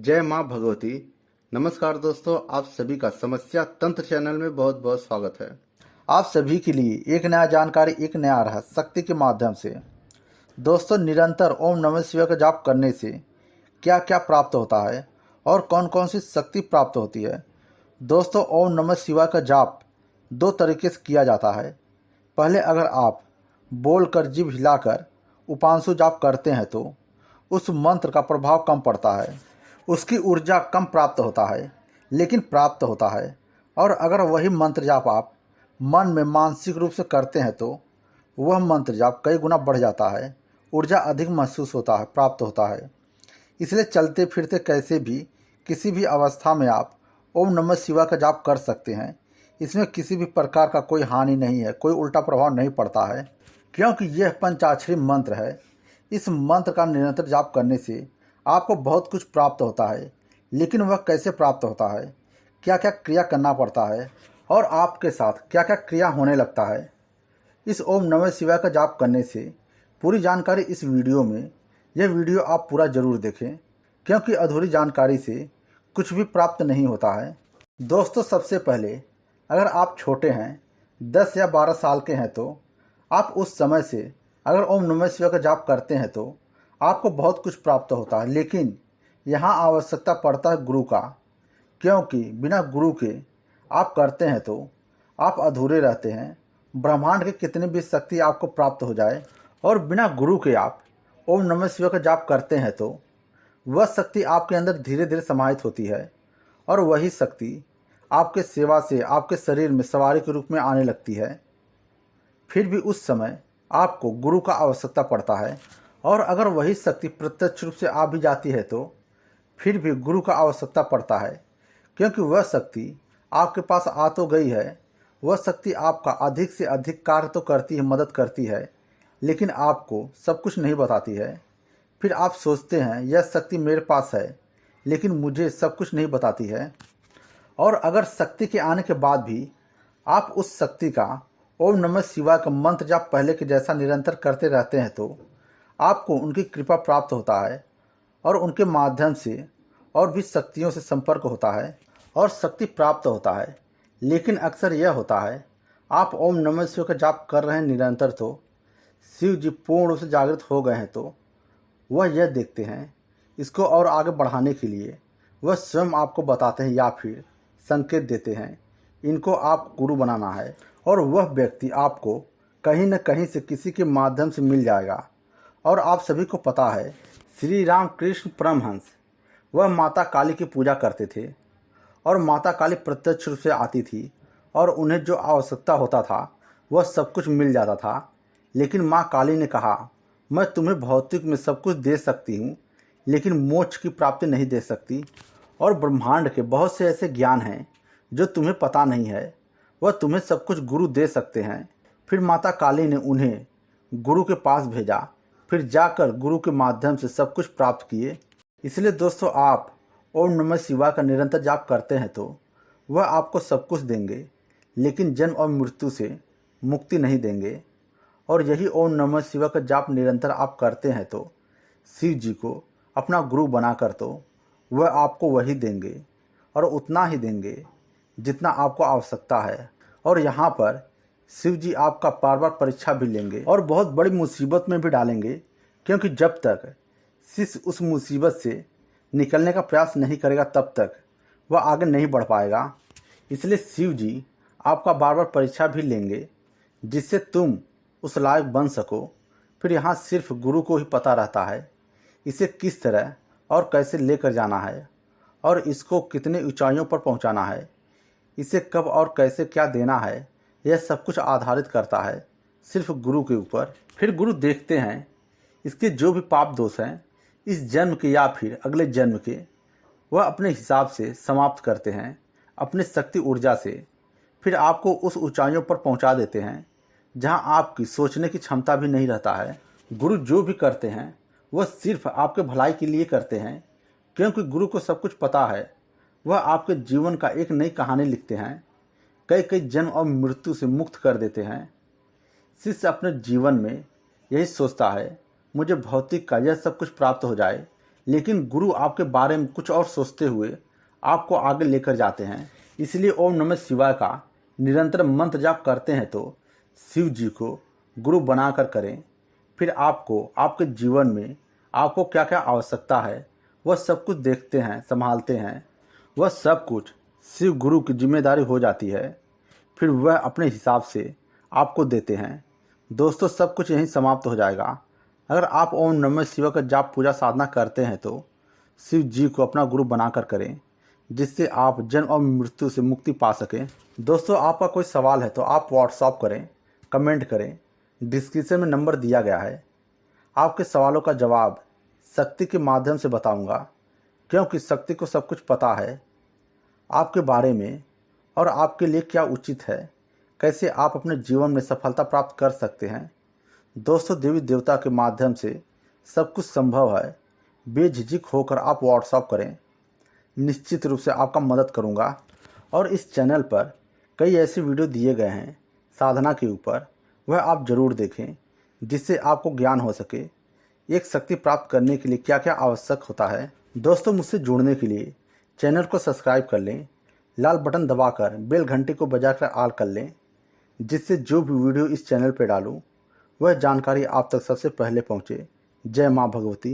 जय माँ भगवती। नमस्कार दोस्तों, आप सभी का समस्या तंत्र चैनल में बहुत बहुत स्वागत है। आप सभी के लिए एक नया जानकारी, एक नया रहस्य शक्ति के माध्यम से। दोस्तों, निरंतर ओम नमः शिवाय का जाप करने से क्या क्या प्राप्त होता है और कौन कौन सी शक्ति प्राप्त होती है। दोस्तों, ओम नमः शिवाय का जाप दो तरीके से किया जाता है। पहले अगर आप बोलकर, जीभ हिलाकर उपांशु जाप करते हैं तो उस मंत्र का प्रभाव कम पड़ता है, उसकी ऊर्जा कम प्राप्त होता है, लेकिन प्राप्त होता है। और अगर वही मंत्र जाप आप मन में मानसिक रूप से करते हैं तो वह मंत्र जाप कई गुना बढ़ जाता है, ऊर्जा अधिक महसूस होता है, प्राप्त होता है। इसलिए चलते फिरते कैसे भी, किसी भी अवस्था में आप ओम नमः शिवाय का जाप कर सकते हैं। इसमें किसी भी प्रकार का कोई हानि नहीं है, कोई उल्टा प्रभाव नहीं पड़ता है, क्योंकि यह पंचाक्षरी मंत्र है। इस मंत्र का निरंतर जाप करने से आपको बहुत कुछ प्राप्त होता है, लेकिन वह कैसे प्राप्त होता है, क्या क्या क्रिया करना पड़ता है और आपके साथ क्या क्या क्रिया होने लगता है, इस ओम नमः शिवाय का जाप करने से पूरी जानकारी इस वीडियो में। यह वीडियो आप पूरा जरूर देखें, क्योंकि अधूरी जानकारी से कुछ भी प्राप्त नहीं होता है। दोस्तों, सबसे पहले अगर आप छोटे हैं, 10 या 12 साल के हैं, तो आप उस समय से अगर ओम नमः शिवाय का जाप करते हैं तो आपको बहुत कुछ प्राप्त होता है। लेकिन यहाँ आवश्यकता पड़ता है गुरु का, क्योंकि बिना गुरु के आप करते हैं तो आप अधूरे रहते हैं। ब्रह्मांड की कितनी भी शक्ति आपको प्राप्त हो जाए और बिना गुरु के आप ओम नमः शिवाय का जाप करते हैं तो वह शक्ति आपके अंदर धीरे धीरे समाहित होती है और वही शक्ति आपके सेवा से आपके शरीर में सवारी के रूप में आने लगती है। फिर भी उस समय आपको गुरु का आवश्यकता पड़ता है, और अगर वही शक्ति प्रत्यक्ष रूप से आ भी जाती है तो फिर भी गुरु का आवश्यकता पड़ता है, क्योंकि वह शक्ति आपके पास आ तो गई है। वह शक्ति आपका अधिक से अधिक कार्य तो करती है, मदद करती है, लेकिन आपको सब कुछ नहीं बताती है। फिर आप सोचते हैं यह शक्ति मेरे पास है, लेकिन मुझे सब कुछ नहीं बताती है। और अगर शक्ति के आने के बाद भी आप उस शक्ति का ओम नमः शिवाय का मंत्र जाप पहले के जैसा निरंतर करते रहते हैं तो आपको उनकी कृपा प्राप्त होता है और उनके माध्यम से और भी शक्तियों से संपर्क होता है और शक्ति प्राप्त होता है। लेकिन अक्सर यह होता है, आप ओम नमः शिवाय का जाप कर रहे हैं निरंतर, तो शिव जी पूर्ण रूप से जागृत हो गए हैं, तो वह यह देखते हैं, इसको और आगे बढ़ाने के लिए वह स्वयं आपको बताते हैं या फिर संकेत देते हैं, इनको आप गुरु बनाना है। और वह व्यक्ति आपको कहीं न कहीं से किसी के माध्यम से मिल जाएगा। और आप सभी को पता है, श्री राम कृष्ण परमहंस वह माता काली की पूजा करते थे, और माता काली प्रत्यक्ष रूप से आती थी और उन्हें जो आवश्यकता होता था वह सब कुछ मिल जाता था। लेकिन माँ काली ने कहा, मैं तुम्हें भौतिक में सब कुछ दे सकती हूँ, लेकिन मोक्ष की प्राप्ति नहीं दे सकती। और ब्रह्मांड के बहुत से ऐसे ज्ञान हैं जो तुम्हें पता नहीं है, वह तुम्हें सब कुछ गुरु दे सकते हैं। फिर माता काली ने उन्हें गुरु के पास भेजा, फिर जाकर गुरु के माध्यम से सब कुछ प्राप्त किए। इसलिए दोस्तों, आप ओम नमः शिवाय का निरंतर जाप करते हैं तो वह आपको सब कुछ देंगे, लेकिन जन्म और मृत्यु से मुक्ति नहीं देंगे। और यही ओम नमः शिवाय का जाप निरंतर आप करते हैं तो शिव जी को अपना गुरु बनाकर तो वह आपको वही देंगे, और उतना ही देंगे जितना आपको आवश्यकता है। और यहाँ पर शिव जी आपका बार बार परीक्षा भी लेंगे और बहुत बड़ी मुसीबत में भी डालेंगे, क्योंकि जब तक शिष्य उस मुसीबत से निकलने का प्रयास नहीं करेगा तब तक वह आगे नहीं बढ़ पाएगा। इसलिए शिव जी आपका बार बार परीक्षा भी लेंगे, जिससे तुम उस लायक बन सको। फिर यहाँ सिर्फ गुरु को ही पता रहता है इसे किस तरह और कैसे लेकर जाना है, और इसको कितनी ऊंचाइयों पर पहुंचाना है, इसे कब और कैसे क्या देना है, यह सब कुछ आधारित करता है सिर्फ गुरु के ऊपर। फिर गुरु देखते हैं इसके जो भी पाप दोष हैं इस जन्म के या फिर अगले जन्म के, वह अपने हिसाब से समाप्त करते हैं अपने शक्ति ऊर्जा से। फिर आपको उस ऊंचाइयों पर पहुंचा देते हैं जहां आपकी सोचने की क्षमता भी नहीं रहता है। गुरु जो भी करते हैं वह सिर्फ आपके भलाई के लिए करते हैं, क्योंकि गुरु को सब कुछ पता है। वह आपके जीवन का एक नई कहानी लिखते हैं, कई कई जन्म और मृत्यु से मुक्त कर देते हैं। शिष्य अपने जीवन में यही सोचता है, मुझे भौतिक का यह सब कुछ प्राप्त हो जाए, लेकिन गुरु आपके बारे में कुछ और सोचते हुए आपको आगे लेकर जाते हैं। इसलिए ओम नमः शिवाय का निरंतर मंत्र जाप करते हैं तो शिव जी को गुरु बनाकर करें। फिर आपको आपके जीवन में आपको क्या क्या आवश्यकता है वह सब कुछ देखते हैं, संभालते हैं। वह सब कुछ शिव गुरु की जिम्मेदारी हो जाती है। फिर वह अपने हिसाब से आपको देते हैं। दोस्तों, सब कुछ यहीं समाप्त हो जाएगा। अगर आप ओम नमः शिवाय का जाप पूजा साधना करते हैं तो शिव जी को अपना गुरु बनाकर करें, जिससे आप जन्म और मृत्यु से मुक्ति पा सकें। दोस्तों, आपका कोई सवाल है तो आप व्हाट्सएप करें, कमेंट करें, डिस्क्रिप्शन में नंबर दिया गया है। आपके सवालों का जवाब शक्ति के माध्यम से बताऊंगा, क्योंकि शक्ति को सब कुछ पता है आपके बारे में और आपके लिए क्या उचित है, कैसे आप अपने जीवन में सफलता प्राप्त कर सकते हैं। दोस्तों, देवी देवता के माध्यम से सब कुछ संभव है। बेझिझक होकर आप व्हाट्सएप करें, निश्चित रूप से आपका मदद करूंगा। और इस चैनल पर कई ऐसे वीडियो दिए गए हैं साधना के ऊपर, वह आप ज़रूर देखें, जिससे आपको ज्ञान हो सके एक शक्ति प्राप्त करने के लिए क्या क्या आवश्यक होता है। दोस्तों, मुझसे जुड़ने के लिए चैनल को सब्सक्राइब कर लें, लाल बटन दबाकर बेल घंटी को बजाकर ऑल कर लें, जिससे जो भी वीडियो इस चैनल पर डालूं वह जानकारी आप तक सबसे पहले पहुंचे। जय मां भगवती।